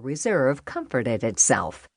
Reserve comforted itself.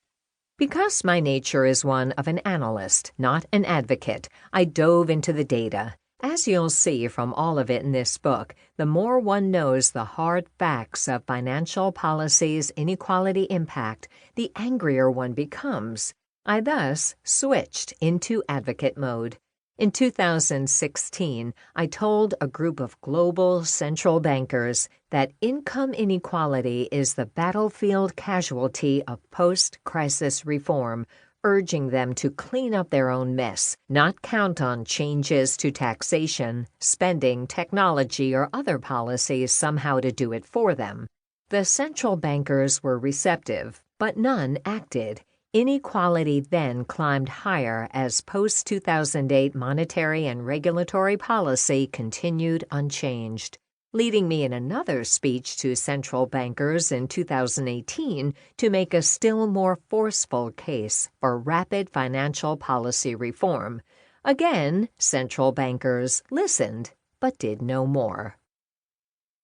Because my nature is one of an analyst, not an advocate, I dove into the data. As you'll see from all of it in this book, the more one knows the hard facts of financial policy's inequality impact, the angrier one becomes. I thus switched into advocate mode. In 2016, I told a group of global central bankers that income inequality is the battlefield casualty of post-crisis reform, urging them to clean up their own mess, not count on changes to taxation, spending, technology, or other policies somehow to do it for them. The central bankers were receptive, but none acted. Inequality then climbed higher as post-2008 monetary and regulatory policy continued unchanged, leading me in another speech to central bankers in 2018 to make a still more forceful case for rapid financial policy reform. Again, central bankers listened, but did no more.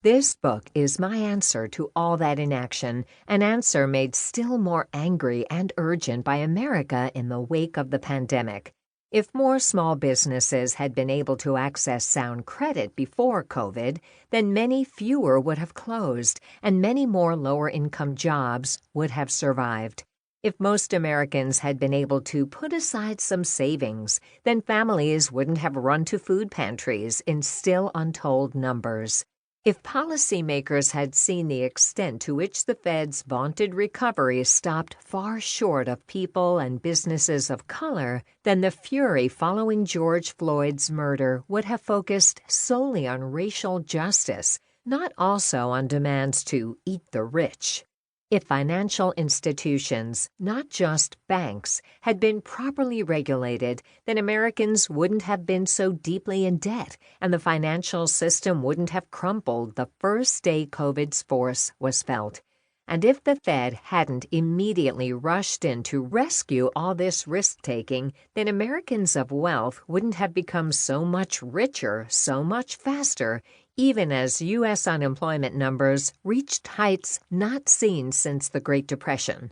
This book is my answer to all that inaction, an answer made still more angry and urgent by America in the wake of the pandemic. If more small businesses had been able to access sound credit before COVID, then many fewer would have closed and many more lower-income jobs would have survived. If most Americans had been able to put aside some savings, then families wouldn't have run to food pantries in still untold numbers. If policymakers had seen the extent to which the Fed's vaunted recovery stopped far short of people and businesses of color, then the fury following George Floyd's murder would have focused solely on racial justice, not also on demands to eat the rich. If financial institutions, not just banks, had been properly regulated, then Americans wouldn't have been so deeply in debt, and the financial system wouldn't have crumbled the first day COVID's force was felt. And if the Fed hadn't immediately rushed in to rescue all this risk-taking, then Americans of wealth wouldn't have become so much richer so much faster, even as U.S. unemployment numbers reached heights not seen since the Great Depression.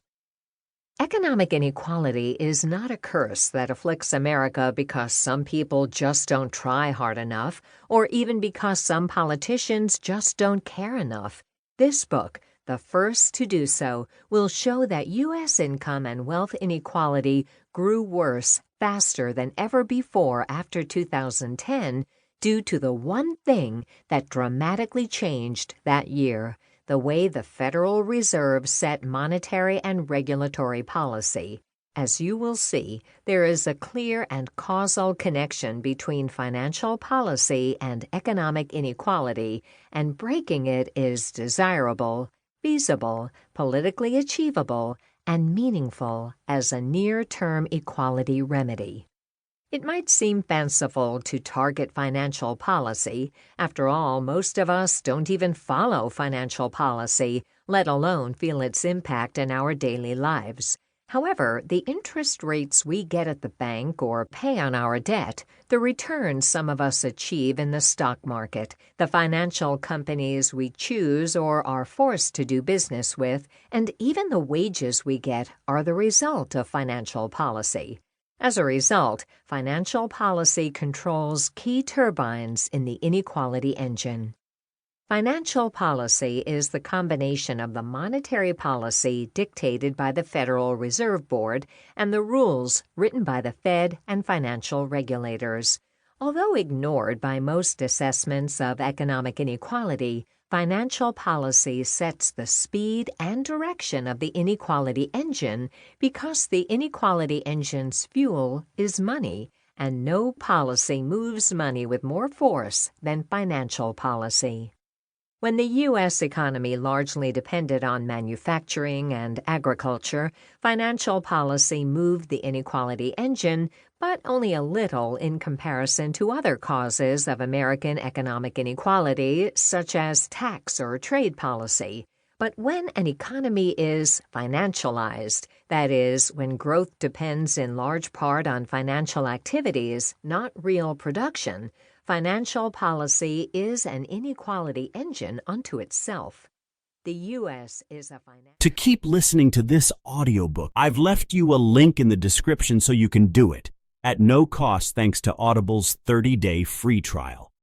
Economic inequality is not a curse that afflicts America because some people just don't try hard enough, or even because some politicians just don't care enough. This book, the first to do so, will show that U.S. income and wealth inequality grew worse faster than ever before after 2010 due to the one thing that dramatically changed that year, the way the Federal Reserve set monetary and regulatory policy. As you will see, there is a clear and causal connection between financial policy and economic inequality, and breaking it is desirable, feasible, politically achievable, and meaningful as a near-term equality remedy. It might seem fanciful to target financial policy. After all, most of us don't even follow financial policy, let alone feel its impact in our daily lives. However, the interest rates we get at the bank or pay on our debt, the returns some of us achieve in the stock market, the financial companies we choose or are forced to do business with, and even the wages we get are the result of financial policy. As a result, financial policy controls key turbines in the inequality engine. Financial policy is the combination of the monetary policy dictated by the Federal Reserve Board and the rules written by the Fed and financial regulators. Although ignored by most assessments of economic inequality, financial policy sets the speed and direction of the inequality engine because the inequality engine's fuel is money, and no policy moves money with more force than financial policy. When the U.S. economy largely depended on manufacturing and agriculture, financial policy moved the inequality engine, but only a little in comparison to other causes of American economic inequality, such as tax or trade policy. But when an economy is financialized, that is, when growth depends in large part on financial activities, not real production, financial policy is an inequality engine unto itself. The U.S. is a financial... To keep listening to this audiobook, I've left you a link in the description so you can do it, at no cost thanks to Audible's 30-day free trial.